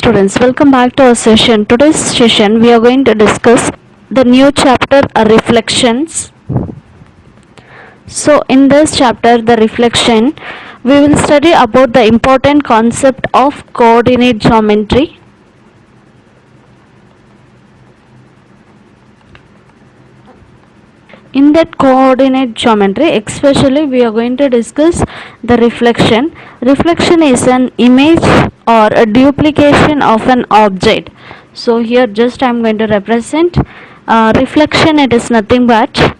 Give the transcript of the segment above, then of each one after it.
students, welcome back to our session. Today's session we are going to discuss the new chapter reflections. So in this chapter the reflection we will study about the important concept of coordinate geometry. In that coordinate geometry especially we are going to discuss the reflection. Reflection is an image or a duplication of an object. So here just I am going to represent reflection. It is nothing but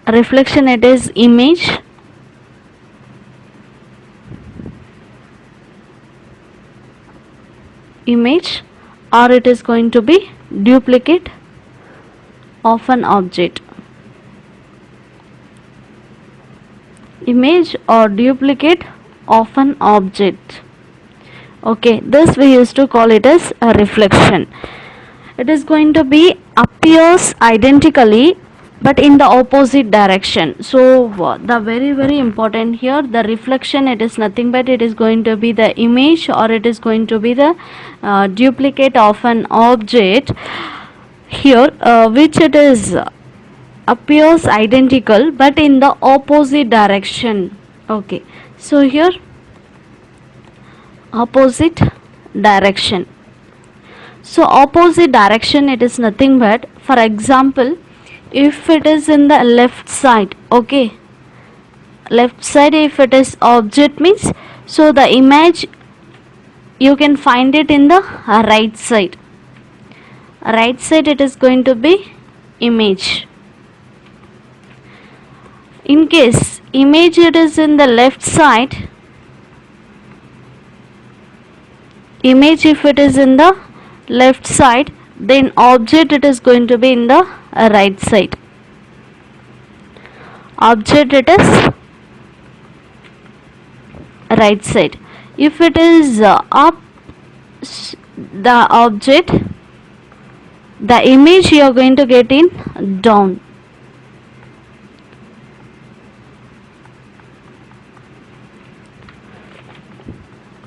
reflection, it is image or it is going to be duplicate of an object. Image or duplicate of an object. Okay, this we used to call it as a reflection. It is going to be appears identically but in the opposite direction. So the very important here, the reflection, it is nothing but it is going to be the image or it is going to be the duplicate of an object here, which it is appears identical but in the opposite direction. Okay, so here opposite direction. So opposite direction, it is nothing but, for example, if it is in the left side, okay, left side, if it is object means, so the image you can find it in the right side. Right side, it is going to be image. In case image it is in the left side, image if it is in the left side, then object it is going to be in the right side. Object it is right side. If it is up the object, the image you are going to get in down.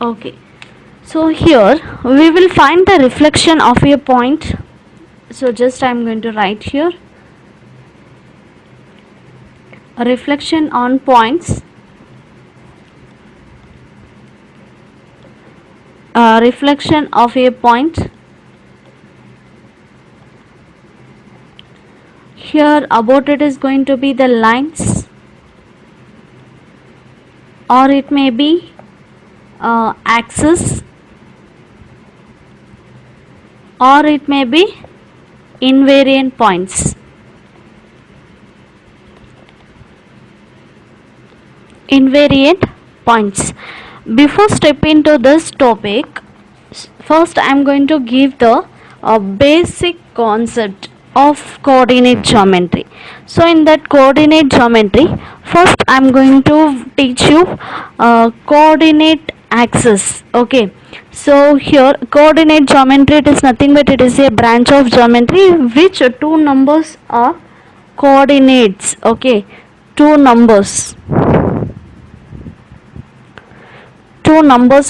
Okay, so here we will find the reflection of a point. So just I am going to write here a reflection on points. Reflection of a point. Here about it is going to be the lines, or it may be axis, or it may be invariant points. Invariant points. Before step into this topic, first I am going to give the basic concept of coordinate geometry. So in that coordinate geometry, first I am going to teach you coordinate axis. Okay, so here coordinate geometry, it is nothing but it is a branch of geometry which two numbers are coordinates. Okay, two numbers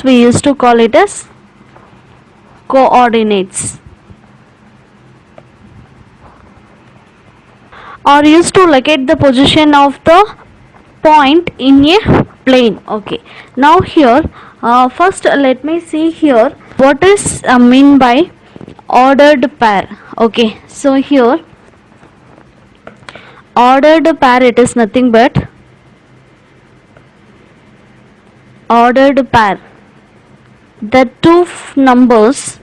we used to call it as coordinates, or used to locate the position of the point in a plane. Okay, now here first let me see here what is mean by ordered pair. Okay, so here ordered pair, it is nothing but ordered pair, the two numbers,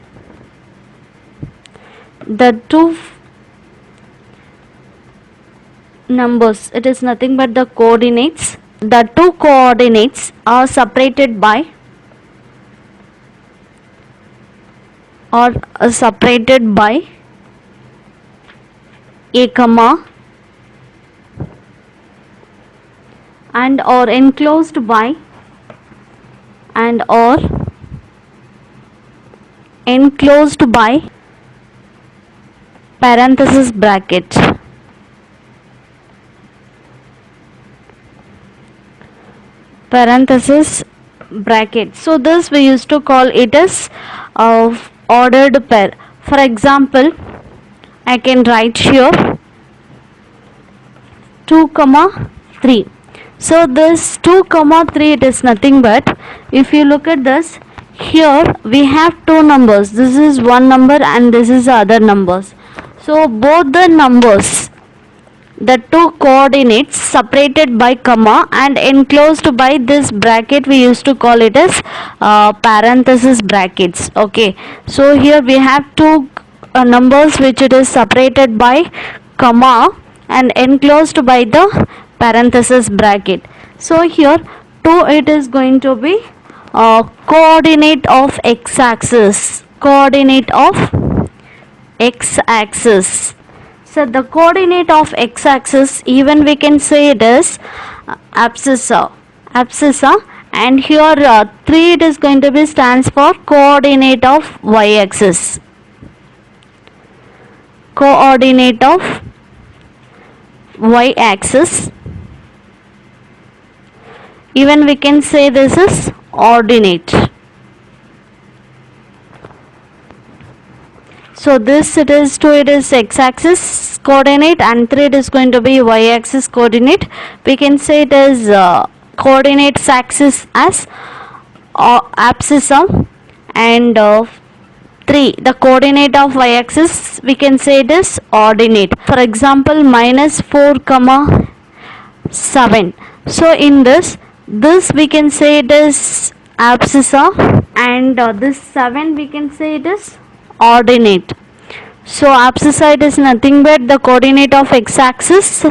it is nothing but the coordinates. The two coordinates are separated by a comma and or enclosed by parenthesis bracket. Parenthesis bracket. So this we used to call it as ordered pair. For example, I can write here 2 comma 3. So this 2 comma 3, it is nothing but, if you look at this, here we have two numbers. This is one number and this is other numbers. So both the numbers, the two coordinates separated by comma and enclosed by this bracket, we used to call it as parenthesis brackets. Okay, so here we have two numbers which it is separated by comma and enclosed by the parenthesis bracket. So here 2, it is going to be coordinate of x-axis, coordinate of x-axis. So the coordinate of x-axis, even we can say it is abscissa, and here 3, it is going to be stands for coordinate of y-axis, coordinate of y-axis. Even we can say this is ordinate. So this it is 2, it is x-axis coordinate, and 3, it is going to be y-axis coordinate. We can say it as coordinates axis as abscissa, and 3, the coordinate of y-axis, we can say it is ordinate. For example, minus 4 comma 7. So in this we can say it is abscissa, and this 7 we can say it is ordinate. So abscissa, it is nothing but the coordinate of x-axis,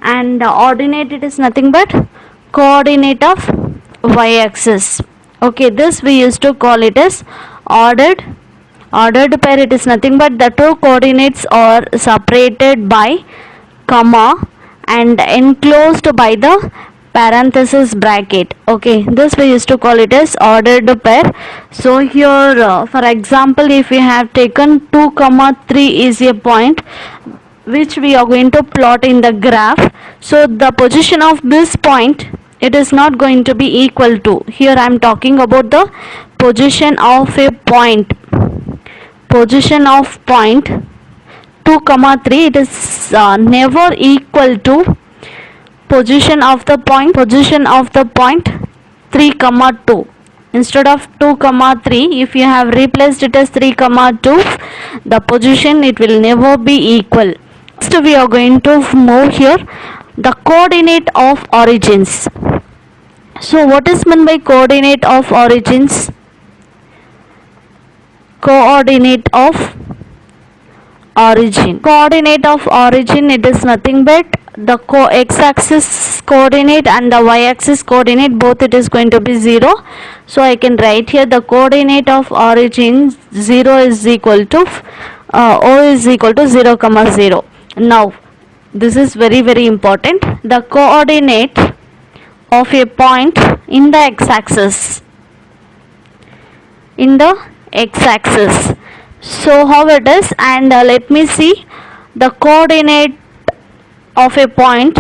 and ordinate, it is nothing but coordinate of y-axis. Okay, this we used to call it as ordered pair. It is nothing but the two coordinates are separated by comma and enclosed by the parenthesis bracket. Okay, this we used to call it as ordered pair. So here for example, if we have taken 2 comma 3 is a point which we are going to plot in the graph. So the position of this point, it is not going to be equal to, here I am talking about the position of a point, position of point 2 comma 3, it is never equal to position of the point 3 comma 2. Instead of 2 comma 3, if you have replaced it as 3 comma 2, the position, it will never be equal. Next we are going to move here the coordinate of origins. So what is meant by coordinate of origins? Coordinate of origin, it is nothing but the x-axis coordinate and the y-axis coordinate, both it is going to be 0. So I can write here the coordinate of origin 0 is equal to O is equal to 0 comma 0. Now this is very important, the coordinate of a point in the x-axis, so how it is, and let me see the coordinate of a point,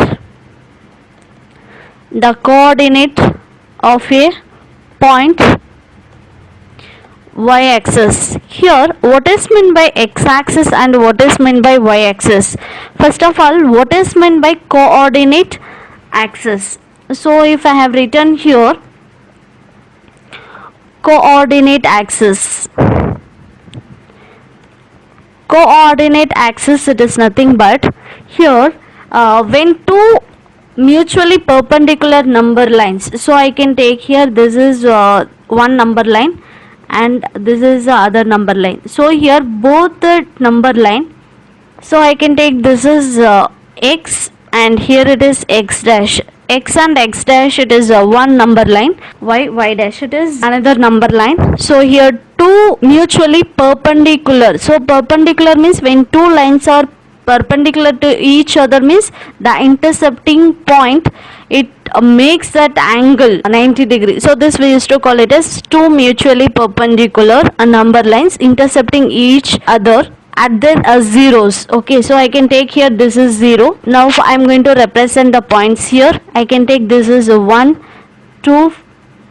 y-axis. Here what is meant by x-axis and what is meant by y-axis? First of all, what is meant by coordinate axis? So if I have written here coordinate axis, it is nothing but here when two mutually perpendicular number lines, so I can take here this is one number line and this is the other number line. So here both the number line, so I can take this is x and here it is x dash. X and x dash, it is one number line, y dash, it is another number line. So here two mutually perpendicular, so perpendicular means when two lines are perpendicular to each other, means the intercepting point, it makes that angle 90 degrees. So this we used to call it as two mutually perpendicular number lines intercepting each other at their zeros. Okay, so I can take here this is 0. Now I am going to represent the points here. I can take this is 1, 2,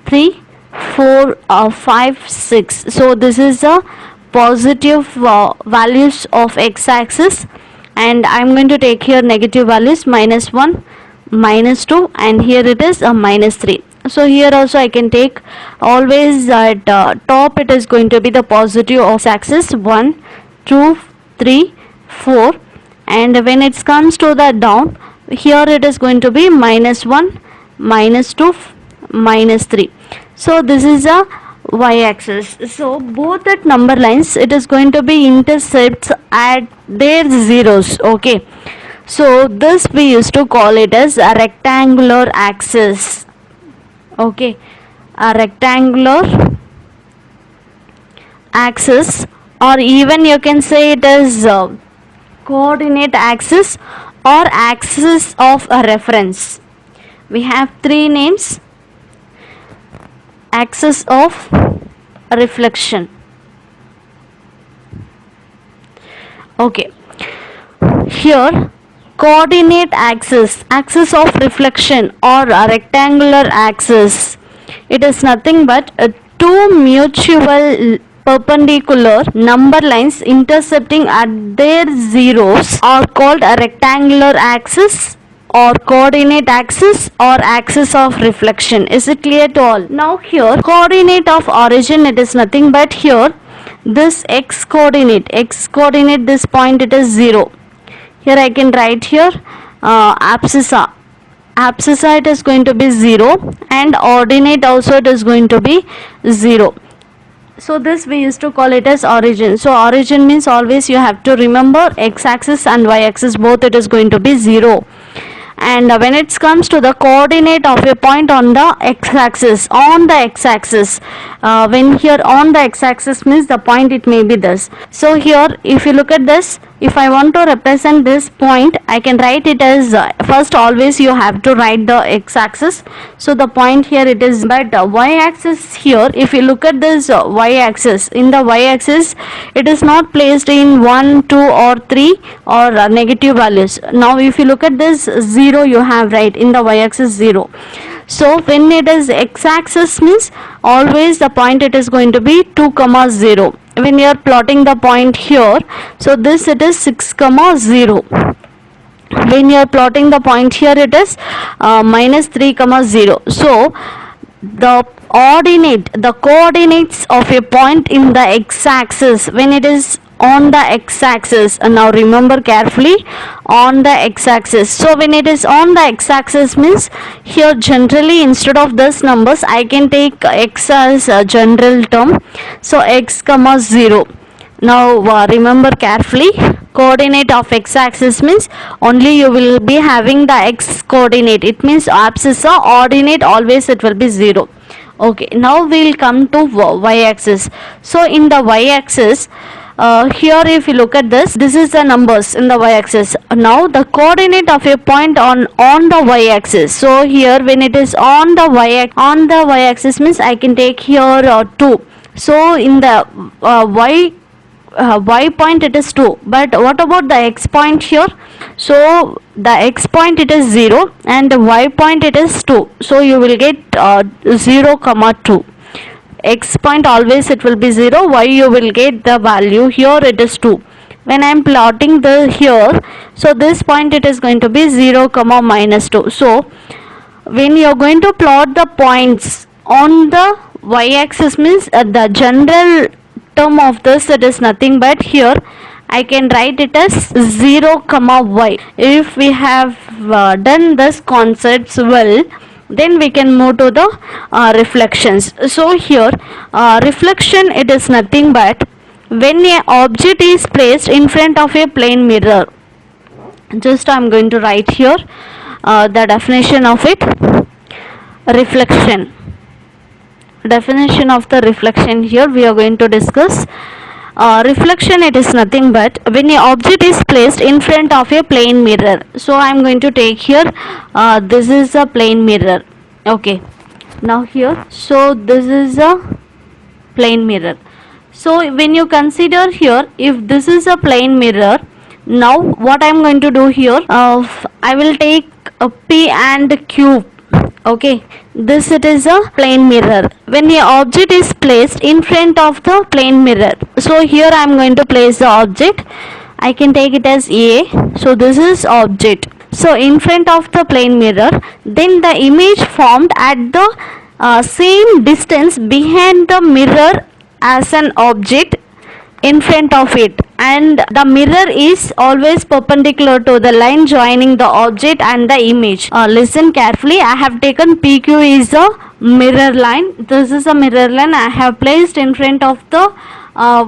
3, 4, 5, 6. So this is the positive values of x-axis, and I'm going to take here negative values, -1, -2, and here it is a -3. So here also I can take always at top it is going to be the positive of x-axis, 1, 2, 3, 4, and when it comes to the down, here it is going to be -1, -2, -3. So this is a y-axis. So both at number lines it is going to be intercepts at their zeros. Okay, so this we used to call it as a rectangular axis. Okay, a rectangular axis, or even you can say it as coordinate axis or axis of a reference. We have three names: axis of reflection. Okay, here coordinate axis, axis of reflection, or a rectangular axis, it is nothing but two mutual perpendicular number lines intercepting at their zeros are called a rectangular axis or coordinate axis or axis of reflection. Is it clear to all? Now here coordinate of origin, it is nothing but here this x coordinate, this point it is 0. Here I can write here abscissa it is going to be 0, and ordinate also it is going to be 0. So this we used to call it as origin. So origin means always you have to remember x-axis and y-axis, both it is going to be 0. And when it comes to the coordinate of a point on the x-axis, when here on the x-axis means the point it may be this. So here if you look at this, if I want to represent this point, I can write it as first always you have to write the x-axis. So the point here it is, but y-axis here, if you look at this y-axis, in the y-axis it is not placed in 1, 2 or 3 or negative values. Now if you look at this 0 you have right in the y-axis 0. So when it is x-axis means always the point it is going to be 2, 0. When you are plotting the point here, so this it is 6, 0. When you are plotting the point here it is -3, 0. So the coordinates of a point in the x-axis when it is on the x-axis, now remember carefully, on the x-axis. So when it is on the x-axis means here generally instead of this numbers I can take x as a general term. So x, 0. Now remember carefully, coordinate of x-axis means only you will be having the x coordinate, it means abscissa, ordinate always it will be 0. Okay, now we will come to y-axis. So in the y-axis, here if you look at this is the numbers in the y-axis. Now the coordinate of a point on the y-axis. So here when it is on the y-axis means I can take here 2. So in the y point it is 2, but what about the x point here? So the x point it is 0 and the y point it is 2. So you will get 0, 2. X point always it will be 0, y you will get the value here it is 2. When I am plotting the here, so this point it is going to be 0, -2. So when you are going to plot the points on the y-axis means the general term of this, it is nothing but here I can write it as 0, y. If we have done this concepts well, then we can move to the reflections. So here reflection it is nothing but when a object is placed in front of a plane mirror. Just I am going to write here the definition of it. Reflection, definition of the reflection here we are going to discuss. Reflection it is nothing but when a object is placed in front of a plane mirror. So I am going to take here this is a plane mirror. Okay, now here, so this is a plane mirror. So when you consider here, if this is a plane mirror, now what I am going to do here, I will take a P and Q. Okay, this it is a plane mirror. When the object is placed in front of the plane mirror, so here I am going to place the object. I can take it as A. So this is object. So in front of the plane mirror, then the image formed at the same distance behind the mirror as an object in front of it, and the mirror is always perpendicular to the line joining the object and the image. Listen carefully. I have taken PQ is a mirror line. This is a mirror line. I have placed in front of the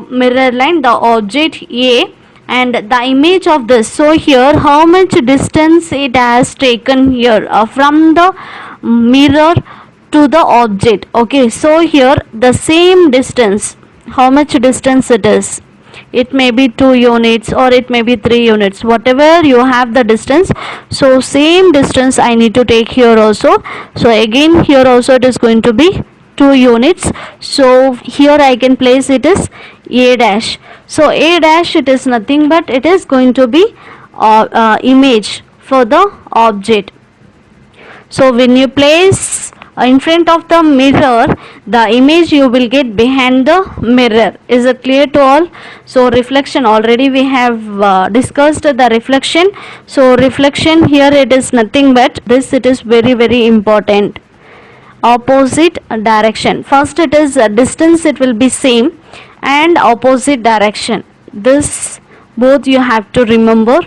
mirror line the object A and the image of this. So here how much distance it has taken here from the mirror to the object. Okay, so here the same distance, how much distance it is, it may be 2 units or it may be 3 units, whatever you have the distance. So same distance I need to take here also. So again here also it is going to be 2 units. So here I can place it as A dash. So A dash, it is nothing but it is going to be image for the object. So when you place in front of the mirror, the image you will get behind the mirror. Is it clear to all? So reflection, already we have discussed the reflection. So reflection here, it is nothing but this, it is very important. Opposite direction. First it is distance, it will be same, and opposite direction. This both you have to remember.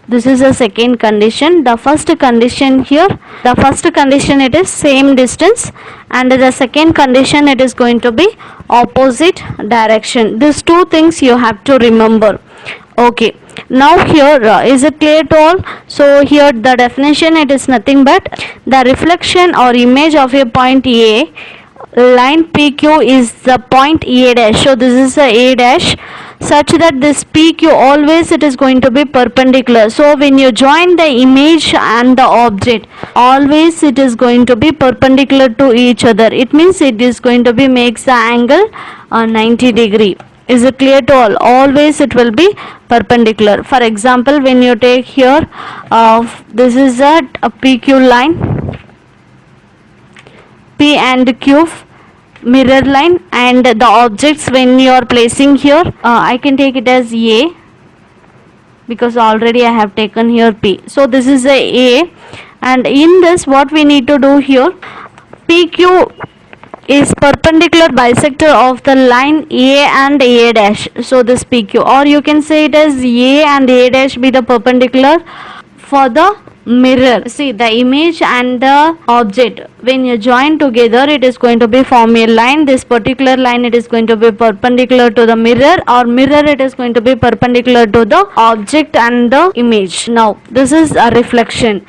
This is a second condition. The first condition here, the first condition it is same distance, and the second condition it is going to be opposite direction. These two things you have to remember. Okay, now here is it clear to all? So here the definition, it is nothing but the reflection or image of a point A, line PQ is the point A dash. So this is a A dash, such that this PQ always it is going to be perpendicular. So when you join the image and the object, always it is going to be perpendicular to each other. It means it is going to be makes the angle 90 degree. Is it clear to all? Always it will be perpendicular. For example, when you take here this is a PQ line, P and Q mirror line, and the objects when you are placing here, I can take it as A because already I have taken here P. So this is a A, and in this what we need to do here, PQ is perpendicular bisector of the line A and A dash. So this PQ, or you can say it as A and A dash be the perpendicular for the mirror. See, the image and the object when you join together, it is going to be form a line. This particular line, it is going to be perpendicular to the mirror, or mirror it is going to be perpendicular to the object and the image. Now this is a reflection.